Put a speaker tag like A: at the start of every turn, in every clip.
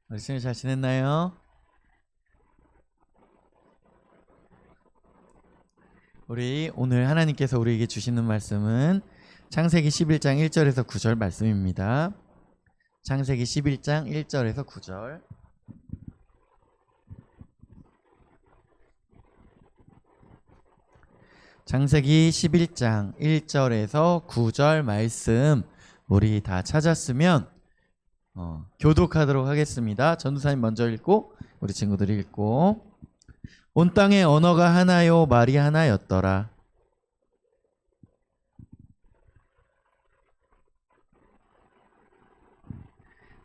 A: 우리 친구 잘 지냈나요? 우리 오늘 하나님께서 우리에게 주시는 말씀은 창세기 11장 1절에서 9절 말씀입니다. 창세기 11장 1절에서 9절. 창세기 11장 1절에서 9절 말씀 우리 다 찾았으면 교독하도록 하겠습니다. 전도사님 먼저 읽고 우리 친구들이 읽고. 온 땅의 언어가 하나요 말이 하나였더라.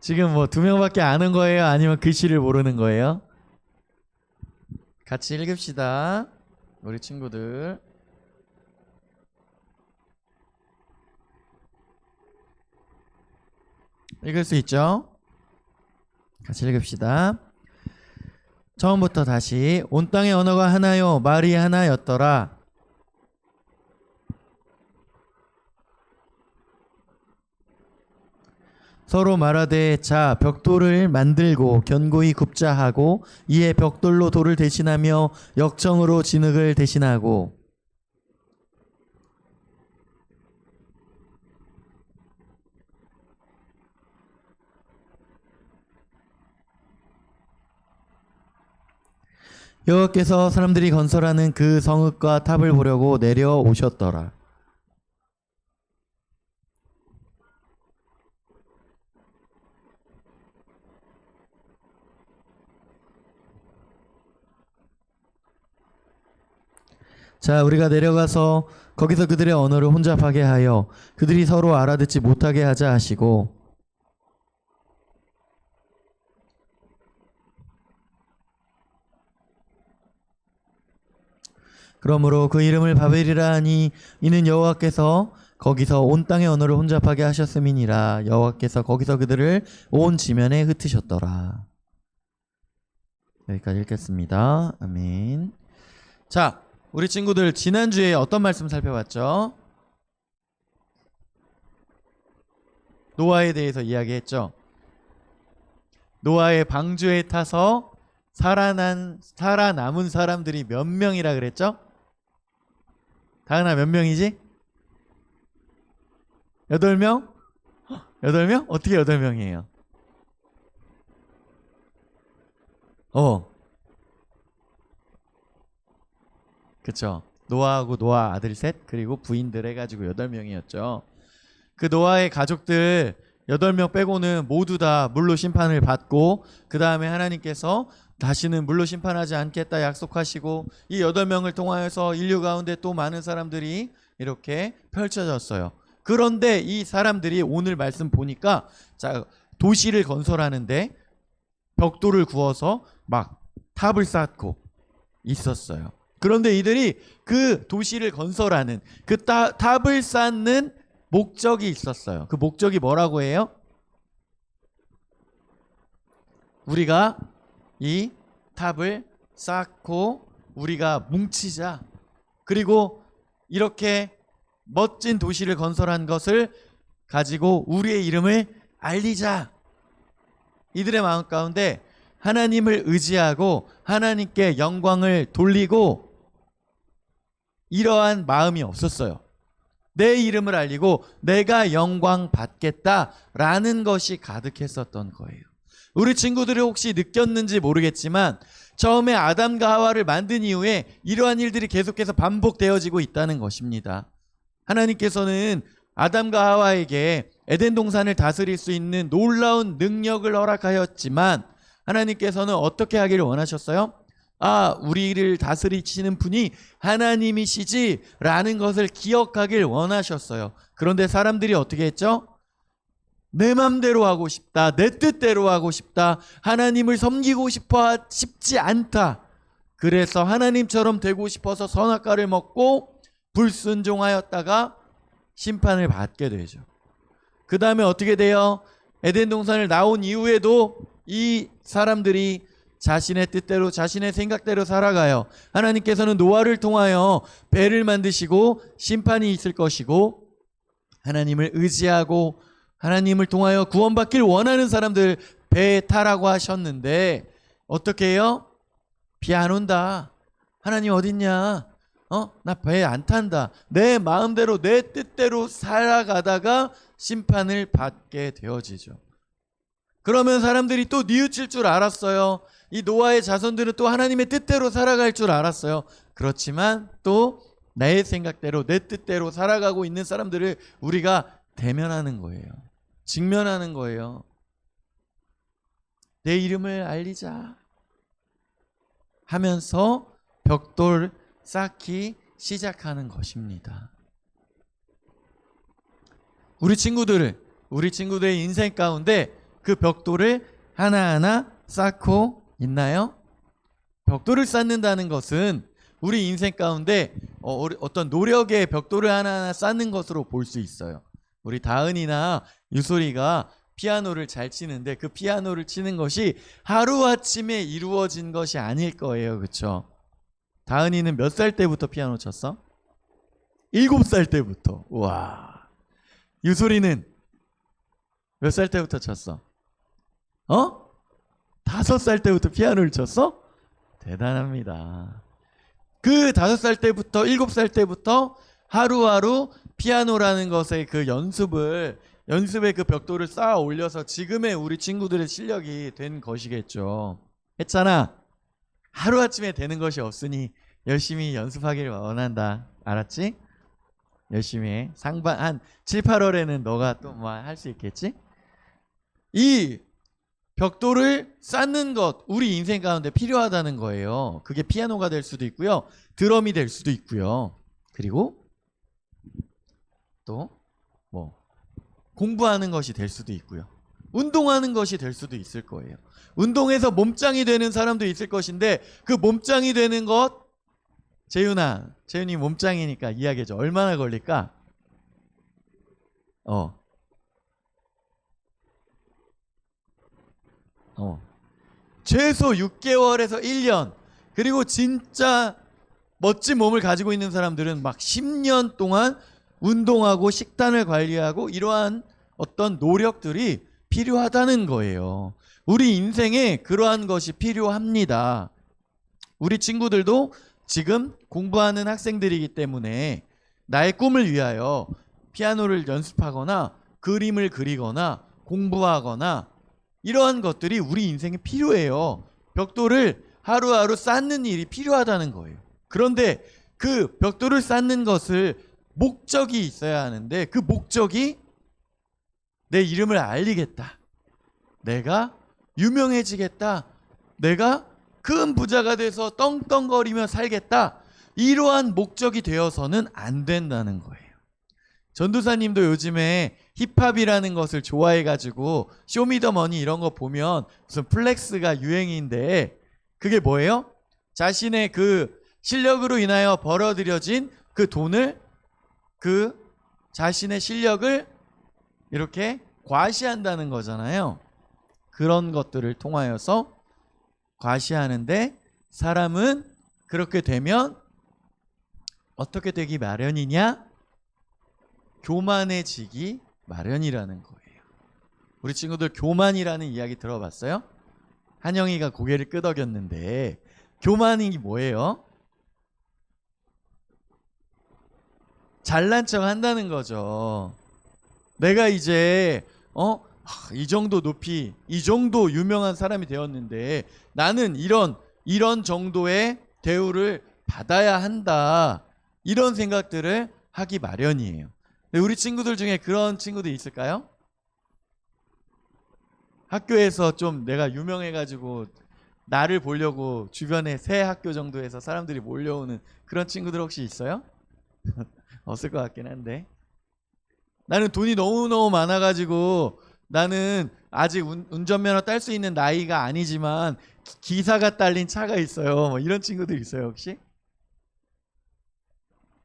A: 지금 뭐 2명밖에 아는 거예요? 아니면 글씨를 모르는 거예요? 같이 읽읍시다. 우리 친구들. 읽을 수 있죠? 같이 읽읍시다. 처음부터 다시. 온 땅의 언어가 하나요 말이 하나였더라. 서로 말하되 자 벽돌을 만들고 견고히 굽자 하고 이에 벽돌로 돌을 대신하며 역청으로 진흙을 대신하고. 여호와께서 사람들이 건설하는 그 성읍과 탑을 보려고 내려오셨더라. 자, 우리가 내려가서 거기서 그들의 언어를 혼잡하게 하여 그들이 서로 알아듣지 못하게 하자 하시고. 그러므로 그 이름을 바벨이라 하니 이는 여호와께서 거기서 온 땅의 언어를 혼잡하게 하셨음이니라. 여호와께서 거기서 그들을 온 지면에 흩으셨더라. 여기까지 읽겠습니다. 아멘. 자, 우리 친구들 지난주에 어떤 말씀 살펴봤죠? 노아에 대해서 이야기했죠. 노아의 방주에 타서 살아남은 사람들이 몇 명이라 그랬죠? 다은아 몇 명이지? 8명? 8명? 어떻게 8명이에요? 그쵸. 노아하고 노아 아들 셋 그리고 부인들 해가지고 8명이었죠. 그 노아의 가족들 8명 빼고는 모두 다 물로 심판을 받고, 그 다음에 하나님께서 다시는 물로 심판하지 않겠다 약속하시고, 이 8명을 통하여서 인류 가운데 또 많은 사람들이 이렇게 펼쳐졌어요. 그런데 이 사람들이 오늘 말씀 보니까 자, 도시를 건설하는데 벽돌을 구워서 막 탑을 쌓고 있었어요. 그런데 이들이 그 도시를 건설하는 그 탑을 쌓는 목적이 있었어요. 그 목적이 뭐라고 해요? 우리가 이 탑을 쌓고 우리가 뭉치자. 그리고 이렇게 멋진 도시를 건설한 것을 가지고 우리의 이름을 알리자. 이들의 마음 가운데 하나님을 의지하고 하나님께 영광을 돌리고 이러한 마음이 없었어요. 내 이름을 알리고 내가 영광 받겠다라는 것이 가득했었던 거예요. 우리 친구들이 혹시 느꼈는지 모르겠지만 처음에 아담과 하와를 만든 이후에 이러한 일들이 계속해서 반복되어지고 있다는 것입니다. 하나님께서는 아담과 하와에게 에덴 동산을 다스릴 수 있는 놀라운 능력을 허락하였지만 하나님께서는 어떻게 하기를 원하셨어요? 우리를 다스리시는 분이 하나님이시지 라는 것을 기억하길 원하셨어요. 그런데 사람들이 어떻게 했죠? 내 맘대로 하고 싶다, 내 뜻대로 하고 싶다, 하나님을 섬기고 싶지 않다. 그래서 하나님처럼 되고 싶어서 선악과를 먹고 불순종하였다가 심판을 받게 되죠. 그 다음에 어떻게 돼요? 에덴 동산을 나온 이후에도 이 사람들이 자신의 뜻대로 자신의 생각대로 살아가요. 하나님께서는 노아를 통하여 배를 만드시고 심판이 있을 것이고, 하나님을 의지하고 하나님을 통하여 구원받길 원하는 사람들 배에 타라고 하셨는데 어떻게 해요? 비 안 온다. 하나님 어딨냐? 나 배에 안 탄다. 내 마음대로 내 뜻대로 살아가다가 심판을 받게 되어지죠. 그러면 사람들이 또 뉘우칠 줄 알았어요. 이 노아의 자손들은 또 하나님의 뜻대로 살아갈 줄 알았어요. 그렇지만 또 내 생각대로 내 뜻대로 살아가고 있는 사람들을 우리가 대면하는 거예요. 직면하는 거예요. 내 이름을 알리자 하면서 벽돌 쌓기 시작하는 것입니다. 우리 친구들의 인생 가운데 그 벽돌을 하나하나 쌓고 있나요? 벽돌을 쌓는다는 것은 우리 인생 가운데 어떤 노력의 벽돌을 하나하나 쌓는 것으로 볼 수 있어요. 우리 다은이나 유솔이가 피아노를 잘 치는데 그 피아노를 치는 것이 하루아침에 이루어진 것이 아닐 거예요. 그렇죠? 다은이는 몇 살 때부터 피아노 쳤어? 7살 때부터. 우와. 유솔이는 몇 살 때부터 쳤어? 5살 때부터 피아노를 쳤어? 대단합니다. 그 5살 때부터 7살 때부터 하루하루 피아노라는 것의 그 연습의 그 벽돌을 쌓아 올려서 지금의 우리 친구들의 실력이 된 것이겠죠. 했잖아. 하루아침에 되는 것이 없으니 열심히 연습하기를 원한다. 알았지? 열심히 해. 상반 한 7, 8월에는 너가 또 뭐 할 수 있겠지? 이 벽돌을 쌓는 것 우리 인생 가운데 필요하다는 거예요. 그게 피아노가 될 수도 있고요. 드럼이 될 수도 있고요. 그리고 또 뭐 공부하는 것이 될 수도 있고요. 운동하는 것이 될 수도 있을 거예요. 운동해서 몸짱이 되는 사람도 있을 것인데 그 몸짱이 되는 것 재윤이 몸짱이니까 이야기해줘. 얼마나 걸릴까? 최소 6개월에서 1년. 그리고 진짜 멋진 몸을 가지고 있는 사람들은 막 10년 동안 운동하고 식단을 관리하고 이러한 어떤 노력들이 필요하다는 거예요. 우리 인생에 그러한 것이 필요합니다. 우리 친구들도 지금 공부하는 학생들이기 때문에 나의 꿈을 위하여 피아노를 연습하거나 그림을 그리거나 공부하거나 이러한 것들이 우리 인생에 필요해요. 벽돌을 하루하루 쌓는 일이 필요하다는 거예요. 그런데 그 벽돌을 쌓는 것을 목적이 있어야 하는데 그 목적이 내 이름을 알리겠다. 내가 유명해지겠다. 내가 큰 부자가 돼서 떵떵거리며 살겠다. 이러한 목적이 되어서는 안 된다는 거예요. 전도사님도 요즘에 힙합이라는 것을 좋아해가지고 쇼미더머니 이런 거 보면 무슨 플렉스가 유행인데 그게 뭐예요? 자신의 그 실력으로 인하여 벌어들여진 그 돈을 그 자신의 실력을 이렇게 과시한다는 거잖아요. 그런 것들을 통하여서 과시하는데 사람은 그렇게 되면 어떻게 되기 마련이냐? 교만해지기 마련이라는 거예요. 우리 친구들 교만이라는 이야기 들어봤어요? 한영이가 고개를 끄덕였는데 교만이 뭐예요? 잘난 척 한다는 거죠. 내가 이제 이 정도 높이 이 정도 유명한 사람이 되었는데 나는 이런 정도의 대우를 받아야 한다. 이런 생각들을 하기 마련이에요. 근데 우리 친구들 중에 그런 친구들 있을까요? 학교에서 좀 내가 유명해가지고 나를 보려고 주변에 새 학교 정도에서 사람들이 몰려오는 그런 친구들 혹시 있어요? 없을 것 같긴 한데 나는 돈이 너무너무 많아가지고 나는 아직 운전면허 딸 수 있는 나이가 아니지만 기사가 딸린 차가 있어요. 뭐 이런 친구들 있어요 혹시?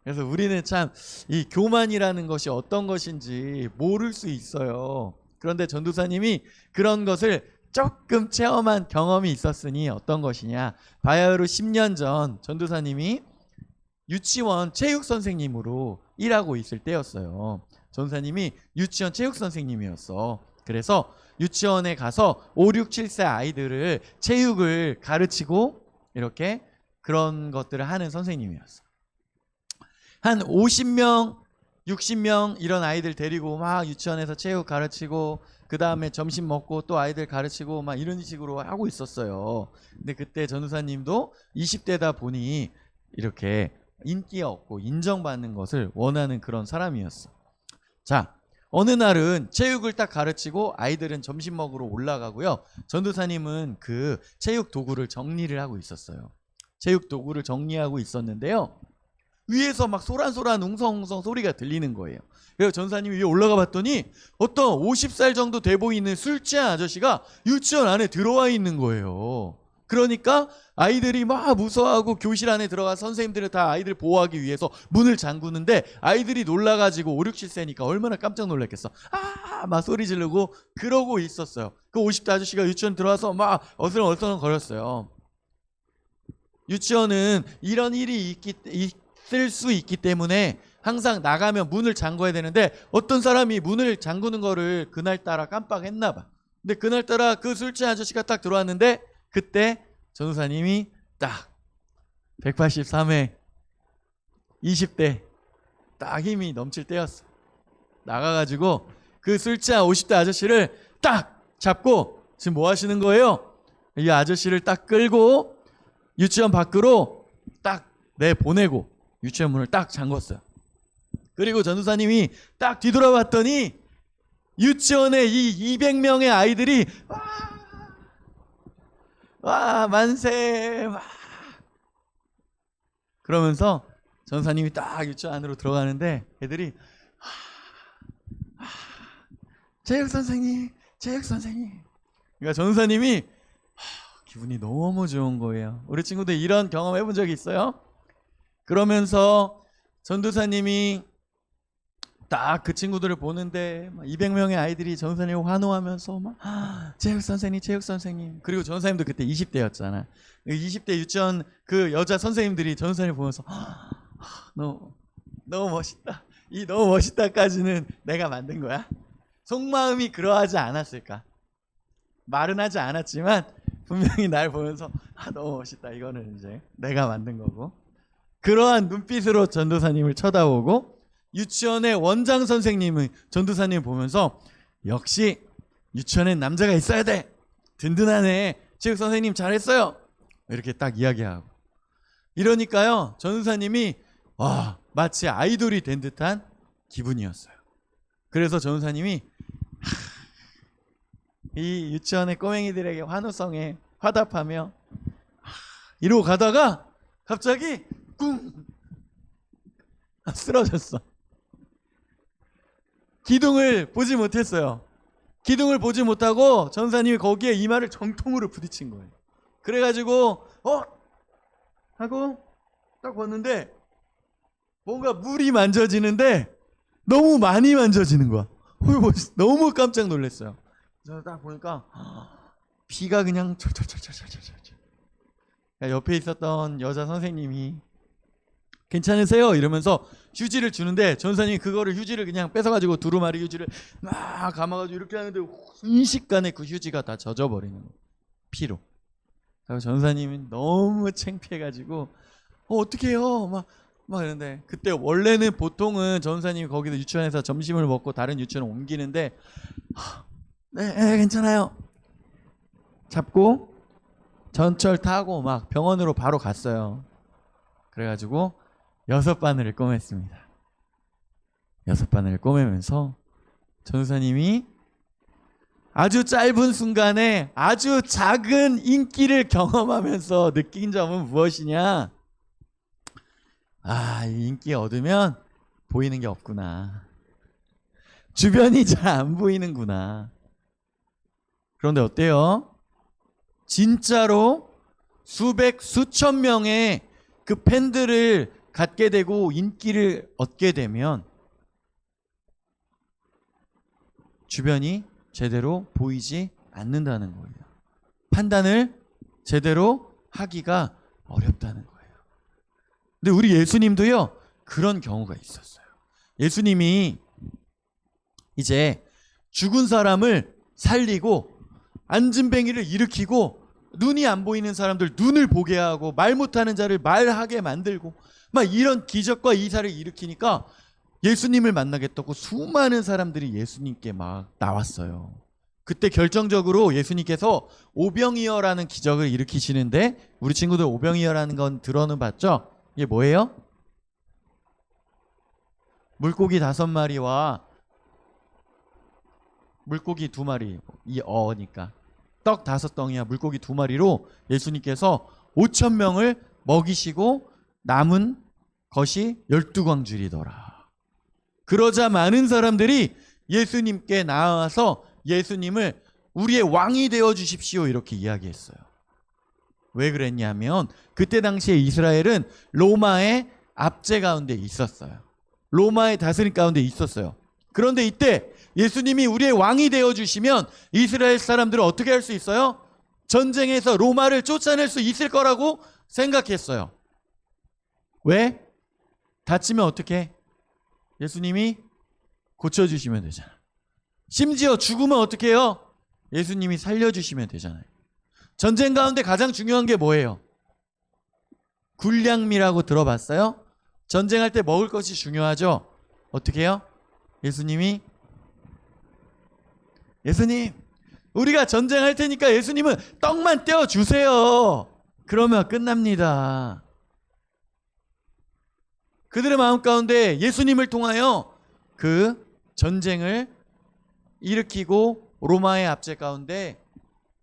A: 그래서 우리는 참 이 교만이라는 것이 어떤 것인지 모를 수 있어요. 그런데 전도사님이 그런 것을 조금 체험한 경험이 있었으니 어떤 것이냐. 바야흐로 10년 전 전도사님이 유치원 체육 선생님으로 일하고 있을 때였어요. 전도사님이 유치원 체육 선생님이었어. 그래서 유치원에 가서 5, 6, 7세 아이들을 체육을 가르치고 이렇게 그런 것들을 하는 선생님이었어. 한 50명, 60명 이런 아이들 데리고 막 유치원에서 체육 가르치고 그 다음에 점심 먹고 또 아이들 가르치고 막 이런 식으로 하고 있었어요. 근데 그때 전도사님도 20대다 보니 이렇게 인기 없고 인정받는 것을 원하는 그런 사람이었어. 자, 어느 날은 체육을 딱 가르치고 아이들은 점심 먹으러 올라가고요. 전도사님은 그 체육 도구를 정리를 하고 있었어요. 체육 도구를 정리하고 있었는데요. 위에서 막 소란소란 웅성웅성 소리가 들리는 거예요. 그래서 전사님이 위에 올라가 봤더니 어떤 50살 정도 돼 보이는 술 취한 아저씨가 유치원 안에 들어와 있는 거예요. 그러니까 아이들이 막 무서워하고 교실 안에 들어가 선생님들은 다 아이들 보호하기 위해서 문을 잠그는데 아이들이 놀라가지고 5, 6, 7세니까 얼마나 깜짝 놀랐겠어. 막 소리 지르고 그러고 있었어요. 그 50대 아저씨가 유치원 들어와서 막 어슬렁어슬렁 거렸어요. 유치원은 이런 일이 있을 수 있기 때문에 항상 나가면 문을 잠궈야 되는데 어떤 사람이 문을 잠그는 거를 그날따라 깜빡했나 봐. 근데 그날따라 그 술 취한 아저씨가 딱 들어왔는데 그때 전도사님이 딱 183회 20대 딱 힘이 넘칠 때였어. 나가가지고 그 술 취한 50대 아저씨를 딱 잡고 지금 뭐 하시는 거예요? 이 아저씨를 딱 끌고 유치원 밖으로 딱 내보내고 유치원 문을 딱 잠궜어요. 그리고 전도사님이 딱 뒤돌아봤더니 유치원에 이 200명의 아이들이 와 만세 와 그러면서 전도사님이 딱 유치원 안으로 들어가는데 애들이 체육 선생님 그러니까 전도사님이 기분이 너무 좋은 거예요. 우리 친구들 이런 경험 해본 적이 있어요? 그러면서 전도사님이 딱 그 친구들을 보는데 200명의 아이들이 전도사님을 환호하면서 막 체육 선생님 그리고 전도사님도 그때 20대였잖아. 20대 유치원 그 여자 선생님들이 전도사님을 보면서 너무 멋있다. 이 너무 멋있다까지는 내가 만든 거야. 속마음이 그러하지 않았을까? 말은 하지 않았지만 분명히 날 보면서 너무 멋있다. 이거는 이제 내가 만든 거고. 그러한 눈빛으로 전도사님을 쳐다보고 유치원의 원장 선생님은 전도사님을 보면서 역시 유치원엔 남자가 있어야 돼. 든든하네. 체육 선생님 잘했어요. 이렇게 딱 이야기하고. 이러니까요. 전도사님이 마치 아이돌이 된 듯한 기분이었어요. 그래서 전도사님이 이 유치원의 꼬맹이들에게 환호성에 화답하며 이러고 가다가 갑자기 꿍 쓰러졌어. 기둥을 보지 못했어요. 기둥을 보지 못하고 전사님이 거기에 이마를 정통으로 부딪힌 거예요. 그래가지고 하고 딱 봤는데 뭔가 물이 만져지는데 너무 많이 만져지는 거야. 너무 깜짝 놀랐어요. 그래서 딱 보니까 피가 그냥 철철철철철철. 옆에 있었던 여자 선생님이 괜찮으세요? 이러면서 휴지를 주는데 전사님이 그거를 휴지를 그냥 뺏어가지고 두루마리 휴지를 막 감아가지고 이렇게 하는데 순식간에 그 휴지가 다 젖어버리는 거예요. 피로. 그래서 전사님이 너무 창피해가지고 어떻게 해요? 막 이러는데 그때 원래는 보통은 전사님이 거기서 유치원에서 점심을 먹고 다른 유치원을 옮기는데 네 괜찮아요. 잡고 전철 타고 막 병원으로 바로 갔어요. 그래가지고 6바늘을 꼬맸습니다. 6바늘을 꼬매면서 전도사님이 아주 짧은 순간에 아주 작은 인기를 경험하면서 느낀 점은 무엇이냐? 이 인기 얻으면 보이는 게 없구나. 주변이 잘 안 보이는구나. 그런데 어때요? 진짜로 수천 명의 그 팬들을 갖게 되고 인기를 얻게 되면 주변이 제대로 보이지 않는다는 거예요. 판단을 제대로 하기가 어렵다는 거예요. 근데 우리 예수님도요, 그런 경우가 있었어요. 예수님이 이제 죽은 사람을 살리고 안진뱅이를 일으키고 눈이 안 보이는 사람들 눈을 보게 하고 말 못하는 자를 말하게 만들고 막 이런 기적과 이사를 일으키니까 예수님을 만나겠다고 수많은 사람들이 예수님께 막 나왔어요. 그때 결정적으로 예수님께서 오병이어라는 기적을 일으키시는데 우리 친구들 오병이어라는 건 들어는 봤죠? 이게 뭐예요? 물고기 5마리와 물고기 2마리, 이 어니까 떡 5덩이와 물고기 2마리로 예수님께서 5,000명을 먹이시고 남은 것이 12광줄이더라. 그러자 많은 사람들이 예수님께 나와서 예수님을 우리의 왕이 되어 주십시오 이렇게 이야기했어요. 왜 그랬냐면 그때 당시에 이스라엘은 로마의 압제 가운데 있었어요. 로마의 다스림 가운데 있었어요. 그런데 이때 예수님이 우리의 왕이 되어 주시면 이스라엘 사람들은 어떻게 할 수 있어요? 전쟁에서 로마를 쫓아낼 수 있을 거라고 생각했어요. 왜? 다치면 어떻게? 예수님이 고쳐주시면 되잖아요. 심지어 죽으면 어떻게 해요? 예수님이 살려주시면 되잖아요. 전쟁 가운데 가장 중요한 게 뭐예요? 군량미라고 들어봤어요? 전쟁할 때 먹을 것이 중요하죠? 어떻게 해요? 예수님 우리가 전쟁할 테니까 예수님은 떡만 떼어주세요. 그러면 끝납니다. 그들의 마음 가운데 예수님을 통하여 그 전쟁을 일으키고 로마의 압제 가운데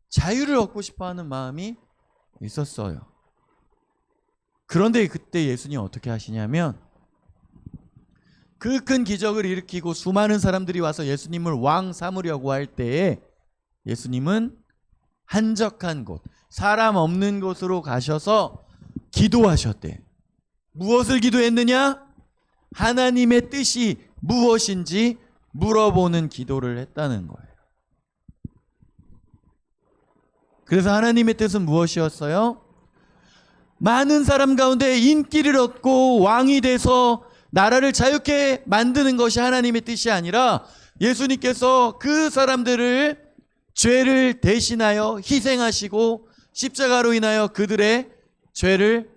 A: 자유를 얻고 싶어하는 마음이 있었어요. 그런데 그때 예수님 어떻게 하시냐면 그 큰 기적을 일으키고 수많은 사람들이 와서 예수님을 왕 삼으려고 할 때에 예수님은 한적한 곳, 사람 없는 곳으로 가셔서 기도하셨대. 무엇을 기도했느냐? 하나님의 뜻이 무엇인지 물어보는 기도를 했다는 거예요. 그래서 하나님의 뜻은 무엇이었어요? 많은 사람 가운데 인기를 얻고 왕이 돼서 나라를 자유케 만드는 것이 하나님의 뜻이 아니라 예수님께서 그 사람들을 죄를 대신하여 희생하시고 십자가로 인하여 그들의 죄를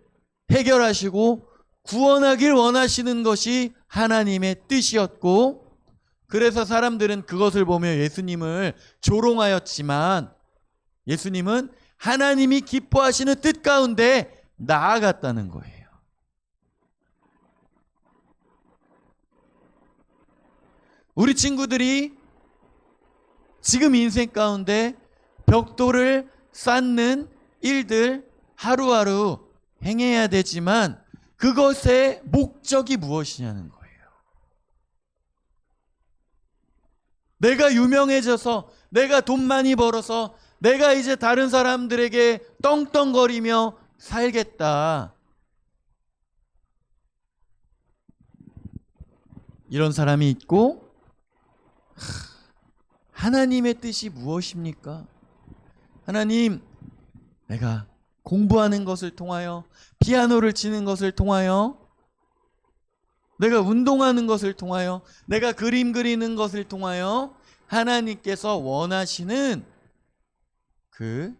A: 해결하시고 구원하길 원하시는 것이 하나님의 뜻이었고, 그래서 사람들은 그것을 보며 예수님을 조롱하였지만 예수님은 하나님이 기뻐하시는 뜻 가운데 나아갔다는 거예요. 우리 친구들이 지금 인생 가운데 벽돌을 쌓는 일들 하루하루 행해야 되지만 그것의 목적이 무엇이냐는 거예요. 내가 유명해져서 내가 돈 많이 벌어서 내가 이제 다른 사람들에게 떵떵거리며 살겠다. 이런 사람이 있고, 하나님의 뜻이 무엇입니까? 하나님, 내가 공부하는 것을 통하여, 피아노를 치는 것을 통하여, 내가 운동하는 것을 통하여, 내가 그림 그리는 것을 통하여 하나님께서 원하시는 그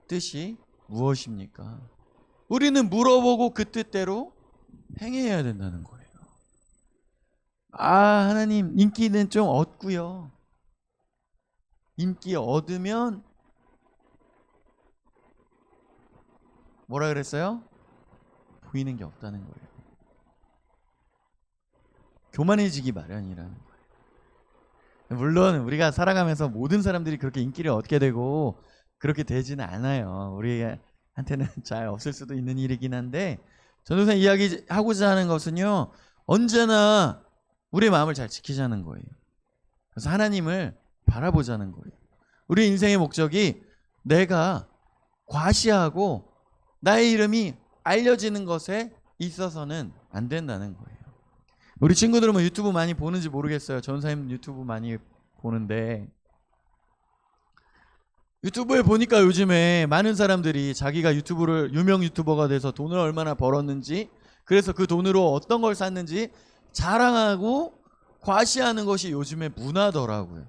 A: 뜻이 무엇입니까? 우리는 물어보고 그 뜻대로 행해야 된다는 거예요. 하나님, 인기는 좀 얻고요. 인기 얻으면 뭐라 그랬어요? 보이는 게 없다는 거예요. 교만해지기 마련이라는 거예요. 물론 우리가 살아가면서 모든 사람들이 그렇게 인기를 얻게 되고 그렇게 되지는 않아요. 우리한테는 잘 없을 수도 있는 일이긴 한데, 전도사님 이야기하고자 하는 것은요, 언제나 우리의 마음을 잘 지키자는 거예요. 그래서 하나님을 바라보자는 거예요. 우리 인생의 목적이 내가 과시하고 나의 이름이 알려지는 것에 있어서는 안 된다는 거예요. 우리 친구들은 뭐 유튜브 많이 보는지 모르겠어요. 전사님 유튜브 많이 보는데, 유튜브에 보니까 요즘에 많은 사람들이 자기가 유명 유튜버가 돼서 돈을 얼마나 벌었는지, 그래서 그 돈으로 어떤 걸 샀는지 자랑하고 과시하는 것이 요즘의 문화더라고요.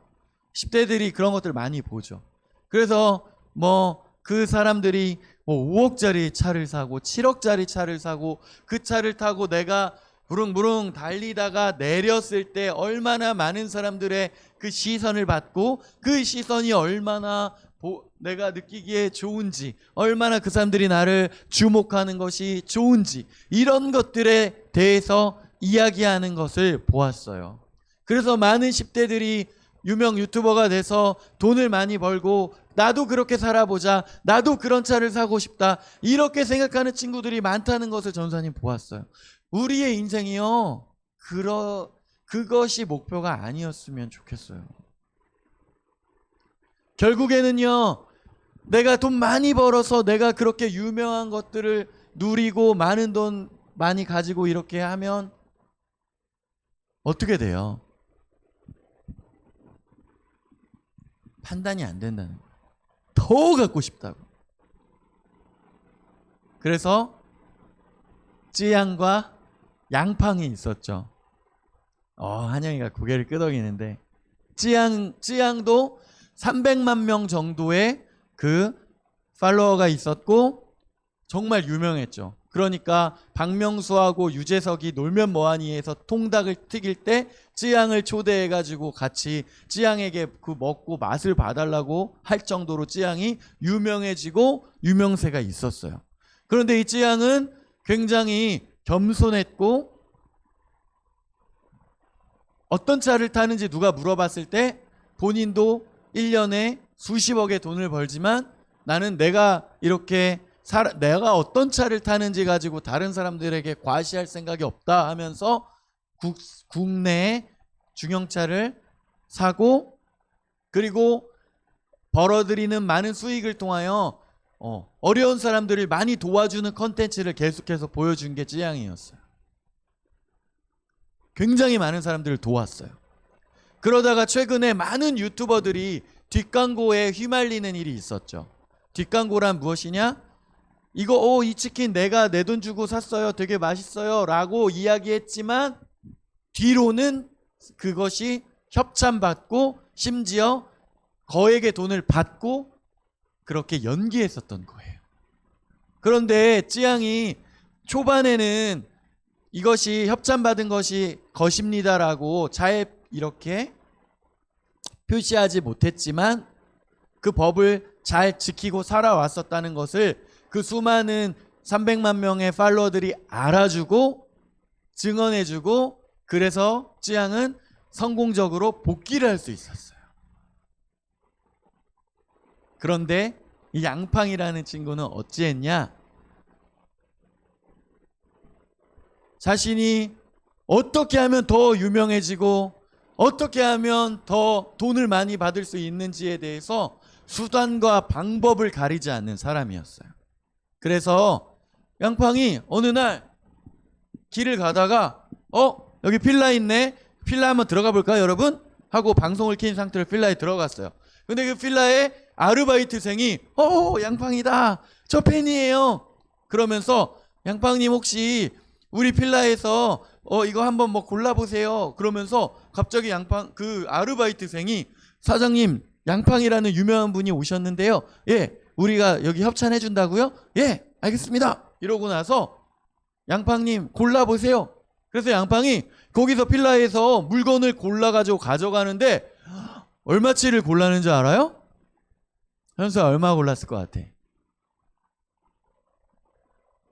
A: 10대들이 그런 것들 많이 보죠. 그래서 뭐 그 사람들이 뭐 5억짜리 차를 사고 7억짜리 차를 사고 그 차를 타고 내가 부릉부릉 달리다가 내렸을 때 얼마나 많은 사람들의 그 시선을 받고 그 시선이 얼마나 내가 느끼기에 좋은지, 얼마나 그 사람들이 나를 주목하는 것이 좋은지, 이런 것들에 대해서 이야기하는 것을 보았어요. 그래서 많은 10대들이 유명 유튜버가 돼서 돈을 많이 벌고 나도 그렇게 살아보자, 나도 그런 차를 사고 싶다, 이렇게 생각하는 친구들이 많다는 것을 전사님 보았어요. 우리의 인생이요, 그것이 목표가 아니었으면 좋겠어요. 결국에는요, 내가 돈 많이 벌어서 내가 그렇게 유명한 것들을 누리고 많은 돈 많이 가지고 이렇게 하면 어떻게 돼요? 판단이 안 된다는 거예요. 더 갖고 싶다고. 그래서 쯔양과 양팡이 있었죠. 한영이가 고개를 끄덕이는데, 쯔양도 300만 명 정도의 그 팔로워가 있었고 정말 유명했죠. 그러니까 박명수하고 유재석이 놀면 뭐하니에서 통닭을 튀길 때 쯔양을 초대해가지고 같이 쯔양에게 그 먹고 맛을 봐달라고 할 정도로 쯔양이 유명해지고 유명세가 있었어요. 그런데 이 쯔양은 굉장히 겸손했고, 어떤 차를 타는지 누가 물어봤을 때 본인도 1년에 수십억의 돈을 벌지만 나는 내가 이렇게 내가 어떤 차를 타는지 가지고 다른 사람들에게 과시할 생각이 없다 하면서 국내에 중형차를 사고, 그리고 벌어들이는 많은 수익을 통하여 어려운 사람들을 많이 도와주는 컨텐츠를 계속해서 보여준 게 쯔양이었어요. 굉장히 많은 사람들을 도왔어요. 그러다가 최근에 많은 유튜버들이 뒷광고에 휘말리는 일이 있었죠. 뒷광고란 무엇이냐? 이거 이 치킨 내가 내 돈 주고 샀어요, 되게 맛있어요 라고 이야기했지만 뒤로는 그것이 협찬받고 심지어 거액의 돈을 받고 그렇게 연기했었던 거예요. 그런데 쯔양이 초반에는 이것이 협찬받은 것이 것입니다라고 잘 이렇게 표시하지 못했지만 그 법을 잘 지키고 살아왔었다는 것을 그 수많은 300만 명의 팔로워들이 알아주고 증언해주고, 그래서 쯔양은 성공적으로 복귀를 할 수 있었어요. 그런데 이 양팡이라는 친구는 어찌했냐? 자신이 어떻게 하면 더 유명해지고 어떻게 하면 더 돈을 많이 받을 수 있는지에 대해서 수단과 방법을 가리지 않는 사람이었어요. 그래서 양팡이 어느 날 길을 가다가 여기 필라 있네, 필라 한번 들어가 볼까요 여러분? 하고 방송을 킨 상태로 필라에 들어갔어요. 근데 그 필라에 아르바이트생이 양팡이다, 저 팬이에요 그러면서 양팡님 혹시 우리 필라에서 이거 한번 뭐 골라보세요 그러면서 갑자기 그 아르바이트생이 사장님, 양팡이라는 유명한 분이 오셨는데요, 예, 우리가 여기 협찬해 준다고요? 예, 알겠습니다 이러고 나서 양팡님 골라보세요. 그래서 양팡이 거기서 필라에서 물건을 골라가지고 가져가는데 얼마치를 골랐는지 알아요? 현수야, 얼마 골랐을 것 같아?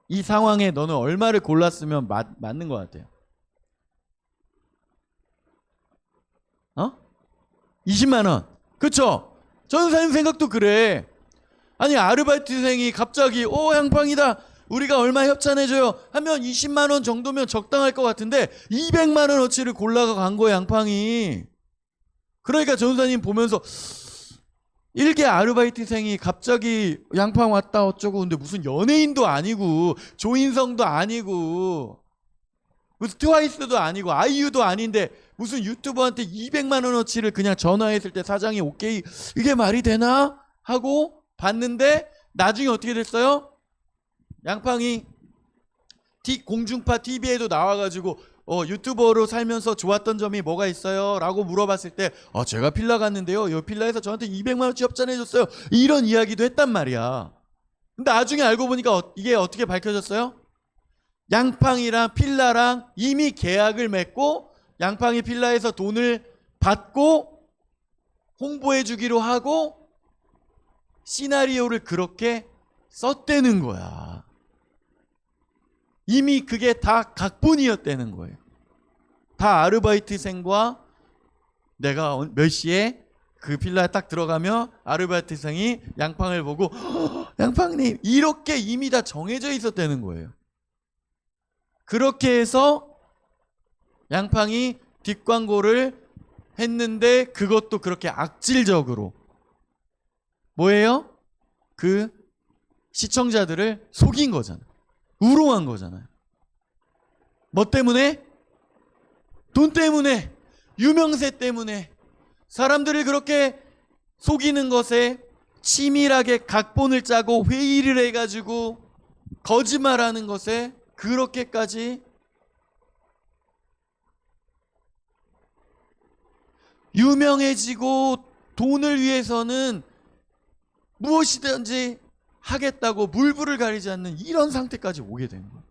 A: 이 상황에 너는 얼마를 골랐으면 맞는 것 같아요? 20만 원. 그쵸? 전사님 생각도 그래. 아니 아르바이트생이 갑자기 양팡이다, 우리가 얼마 협찬해줘요 하면 20만 원 정도면 적당할 것 같은데 200만 원어치를 골라가 간 거예요, 양팡이. 그러니까 전사님 보면서 일개 아르바이트생이 갑자기 양팡 왔다 어쩌고, 근데 무슨 연예인도 아니고 조인성도 아니고 무슨 트와이스도 아니고 아이유도 아닌데 무슨 유튜버한테 200만 원어치를 그냥 전화했을 때 사장이 오케이, 이게 말이 되나? 하고 봤는데 나중에 어떻게 됐어요? 양팡이 공중파 TV에도 나와가지고 유튜버로 살면서 좋았던 점이 뭐가 있어요? 라고 물어봤을 때 제가 필라 갔는데요. 이 필라에서 저한테 200만 원치 협찬해줬어요. 이런 이야기도 했단 말이야. 근데 나중에 알고 보니까 이게 어떻게 밝혀졌어요? 양팡이랑 필라랑 이미 계약을 맺고 양팡이 필라에서 돈을 받고 홍보해 주기로 하고 시나리오를 그렇게 썼다는 거야. 이미 그게 다 각본이었다는 거예요. 다 아르바이트생과 내가 몇 시에 그 필라에 딱 들어가며 아르바이트생이 양팡을 보고 양팡님 이렇게 이미 다 정해져 있었다는 거예요. 그렇게 해서 양팡이 뒷광고를 했는데 그것도 그렇게 악질적으로 뭐예요? 그 시청자들을 속인 거잖아. 우롱한 거잖아요. 뭐 때문에? 돈 때문에, 유명세 때문에, 사람들을 그렇게 속이는 것에 치밀하게 각본을 짜고 회의를 해가지고 거짓말하는 것에 그렇게까지 유명해지고 돈을 위해서는 무엇이든지 하겠다고 물불을 가리지 않는 이런 상태까지 오게 된 거예요.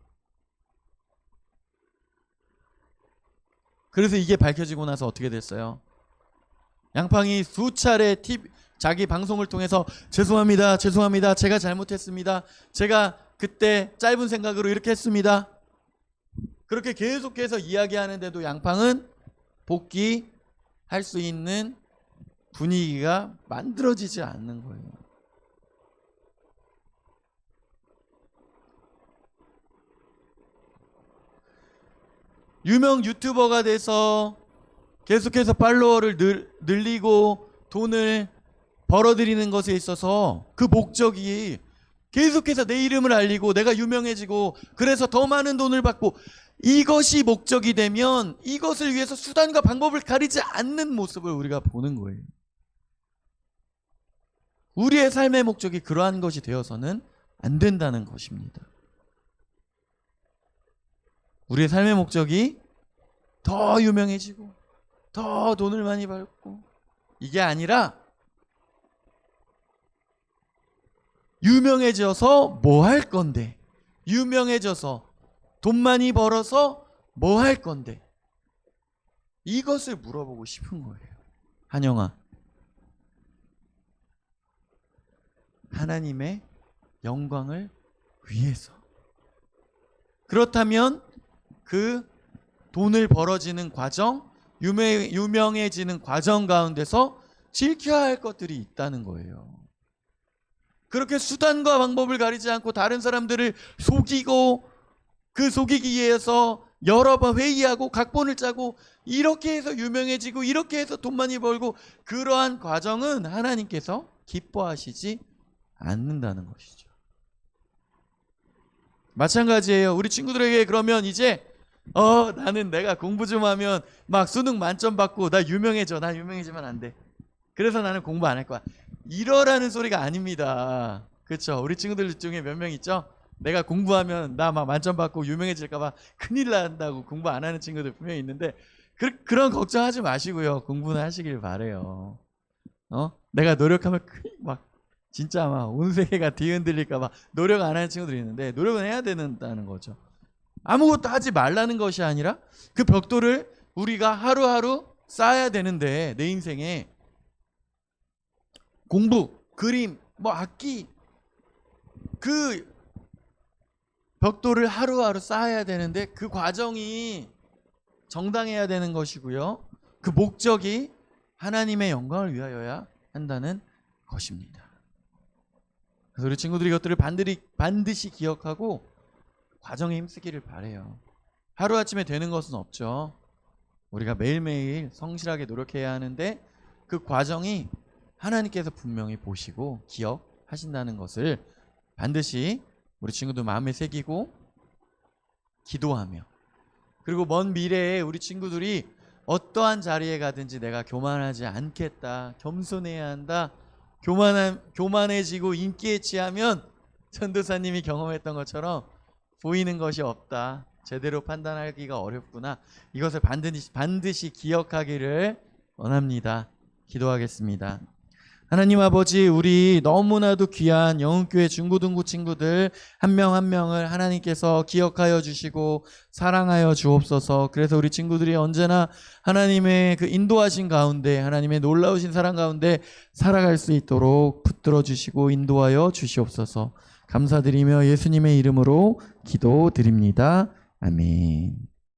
A: 그래서 이게 밝혀지고 나서 어떻게 됐어요? 양팡이 수차례 자기 방송을 통해서 죄송합니다. 제가 잘못했습니다. 제가 그때 짧은 생각으로 이렇게 했습니다. 그렇게 계속해서 이야기하는데도 양팡은 복귀할 수 있는 분위기가 만들어지지 않는 거예요. 유명 유튜버가 돼서 계속해서 팔로워를 늘리고 돈을 벌어들이는 것에 있어서 그 목적이 계속해서 내 이름을 알리고 내가 유명해지고 그래서 더 많은 돈을 받고 이것이 목적이 되면 이것을 위해서 수단과 방법을 가리지 않는 모습을 우리가 보는 거예요. 우리의 삶의 목적이 그러한 것이 되어서는 안 된다는 것입니다. 우리의 삶의 목적이 더 유명해지고 더 돈을 많이 벌고 이게 아니라 유명해져서 뭐 할 건데, 유명해져서 돈 많이 벌어서 뭐 할 건데, 이것을 물어보고 싶은 거예요. 한영아, 하나님의 영광을 위해서. 그렇다면 그 돈을 벌어지는 과정, 유명해지는 과정 가운데서 지켜야 할 것들이 있다는 거예요. 그렇게 수단과 방법을 가리지 않고 다른 사람들을 속이고 그 속이기 위해서 여러 번 회의하고 각본을 짜고 이렇게 해서 유명해지고 이렇게 해서 돈 많이 벌고 그러한 과정은 하나님께서 기뻐하시지 않는다는 것이죠. 마찬가지예요. 우리 친구들에게 그러면 이제 나는 내가 공부 좀 하면 막 수능 만점 받고 나 유명해져. 나 유명해지면 안 돼. 그래서 나는 공부 안 할 거야. 이러라는 소리가 아닙니다. 그렇죠? 우리 친구들 중에 몇 명 있죠? 내가 공부하면 나 막 만점 받고 유명해질까 봐 큰일 난다고 공부 안 하는 친구들 분명히 있는데 그런 걱정하지 마시고요. 공부는 하시길 바래요. 내가 노력하면 막 진짜 막 온 세계가 뒤흔들릴까 봐 노력 안 하는 친구들이 있는데 노력은 해야 된다는 거죠. 아무것도 하지 말라는 것이 아니라 그 벽돌을 우리가 하루하루 쌓아야 되는데 내 인생에 공부, 그림, 뭐 악기 그 벽돌을 하루하루 쌓아야 되는데 그 과정이 정당해야 되는 것이고요. 그 목적이 하나님의 영광을 위하여야 한다는 것입니다. 그래서 우리 친구들이 이것들을 반드시 기억하고 과정에 힘쓰기를 바래요. 하루아침에 되는 것은 없죠. 우리가 매일매일 성실하게 노력해야 하는데 그 과정이 하나님께서 분명히 보시고 기억하신다는 것을 반드시 우리 친구들 마음에 새기고 기도하며 그리고 먼 미래에 우리 친구들이 어떠한 자리에 가든지 내가 교만하지 않겠다, 겸손해야 한다, 교만해지고 인기에 취하면 전도사님이 경험했던 것처럼 보이는 것이 없다. 제대로 판단하기가 어렵구나. 이것을 반드시 기억하기를 원합니다. 기도하겠습니다. 하나님 아버지, 우리 너무나도 귀한 영흥교회 중고등부 친구들 한 명 한 명을 하나님께서 기억하여 주시고 사랑하여 주옵소서. 그래서 우리 친구들이 언제나 하나님의 그 인도하신 가운데, 하나님의 놀라우신 사랑 가운데 살아갈 수 있도록 붙들어 주시고 인도하여 주시옵소서. 감사드리며 예수님의 이름으로 기도드립니다. 아멘.